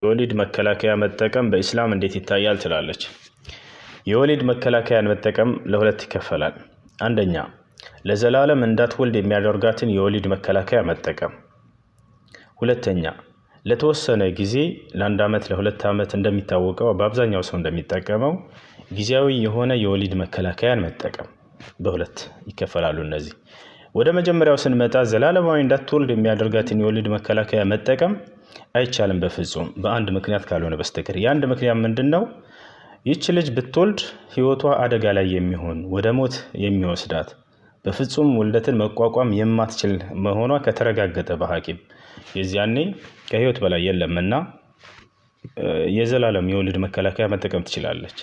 የወሊድ መከላከያ መጠቀም በኢስላም እንዴት ይታያል ትላለች? የወሊድ መከላከያን መጠቀም ለሁለት ይከፈላል። አንደኛ ለዘላለም እንዳትወልድ የሚያደርጋትን የወሊድ መከላከያ መጠቀም። ሁለተኛ ለተወሰነ ጊዜ ለአንድ ዓመት ለሁለት ዓመት እንደሚታወቀው በአብዛኛው ሰው እንደሚጠቀመው ጊዜያዊ የሆነ የወሊድ መከላከያን መጠቀም። በሁለት ይከፈላሉ እነዚህ። ወደ መጀመሪያው ስንመጣ ዘላለማዊ እንዳትወልድ የሚያደርጋትን የወሊድ መከላከያ መጠቀም አይቻልም በፍጹም በአንድ ምክንያት ካልሆነ በስተቀር። የአንድ ምክንያት ምንድነው? ይህች ልጅ ብትወልድ ህይወቷ አደጋ ላይ የሚሆን ወደ ሞት የሚወስዳት በፍጹም ውልደትን መቋቋም የማትችል መሆኗ ከተረጋገጠ በሐኪም የዚያኔ ከህይወት በላይ የለምና የዘላለም የወሊድ መከላከያ መጠቀም ትችላለች።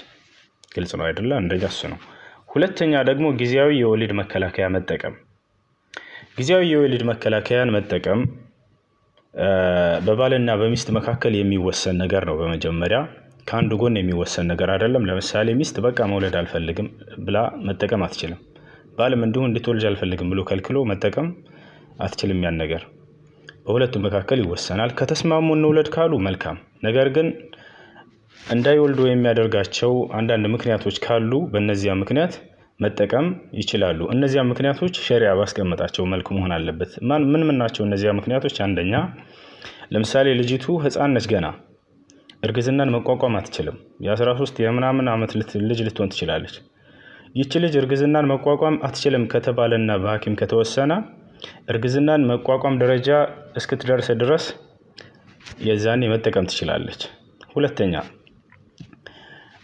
ግልጽ ነው አይደለ? እንደኛ እሱ ነው። ሁለተኛ ደግሞ ጊዜያዊ የወሊድ መከላከያ መጠቀም። ጊዜያዊ የወሊድ መከላከያን መጠቀም በባልና በሚስት መካከል የሚወሰን ነገር ነው። በመጀመሪያ ከአንድ ጎን የሚወሰን ነገር አይደለም። ለምሳሌ ሚስት በቃ መውለድ አልፈልግም ብላ መጠቀም አትችልም። ባልም እንዲሁ እንድትወልጅ አልፈልግም ብሎ ከልክሎ መጠቀም አትችልም። ያን ነገር በሁለቱም መካከል ይወሰናል። ከተስማሙ እንውለድ ካሉ መልካም። ነገር ግን እንዳይወልዱ የሚያደርጋቸው አንዳንድ ምክንያቶች ካሉ በእነዚያ ምክንያት መጠቀም ይችላሉ። እነዚያ ምክንያቶች ሸሪዓ ባስቀመጣቸው መልኩ መሆን አለበት። ምን ናቸው እነዚያ ምክንያቶች? አንደኛ ለምሳሌ ልጅቱ ህፃን ነች፣ ገና እርግዝናን መቋቋም አትችልም። የ13 የምናምን ዓመት ልጅ ልትሆን ትችላለች። ይህች ልጅ እርግዝናን መቋቋም አትችልም ከተባለና በሐኪም ከተወሰነ እርግዝናን መቋቋም ደረጃ እስክትደርስ ድረስ የዛኔ መጠቀም ትችላለች። ሁለተኛ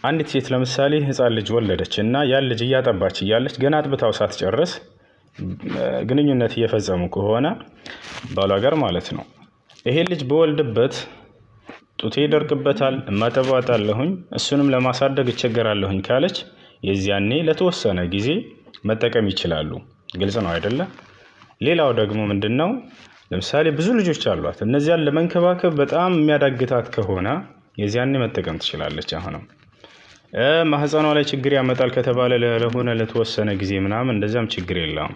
አንዲት ሴት ለምሳሌ ህፃን ልጅ ወለደች እና ያን ልጅ እያጠባች እያለች ገና አጥብታው ሳትጨርስ ግንኙነት እየፈጸሙ ከሆነ ባሏ ጋር ማለት ነው፣ ይሄ ልጅ በወልድበት ጡቴ ይደርቅበታል፣ እማጠባታለሁኝ፣ እሱንም ለማሳደግ እቸገራለሁኝ ካለች የዚያኔ ለተወሰነ ጊዜ መጠቀም ይችላሉ። ግልጽ ነው አይደለ? ሌላው ደግሞ ምንድነው? ለምሳሌ ብዙ ልጆች አሏት፣ እነዚያን ለመንከባከብ በጣም የሚያዳግታት ከሆነ የዚያኔ መጠቀም ትችላለች። አሁንም ማህፀኗ ላይ ችግር ያመጣል ከተባለ ለሆነ ለተወሰነ ጊዜ ምናምን እንደዛም ችግር የለም።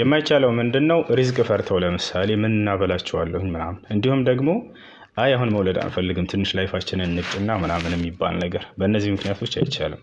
የማይቻለው ምንድነው? ሪዝቅ ፈርተው ለምሳሌ ምን እናበላቸዋለሁ ምናምን፣ እንዲሁም ደግሞ አይ አሁን መውለድ አንፈልግም ትንሽ ላይፋችንን እንቅጭና ምናምን የሚባል ነገር፣ በእነዚህ ምክንያቶች አይቻልም።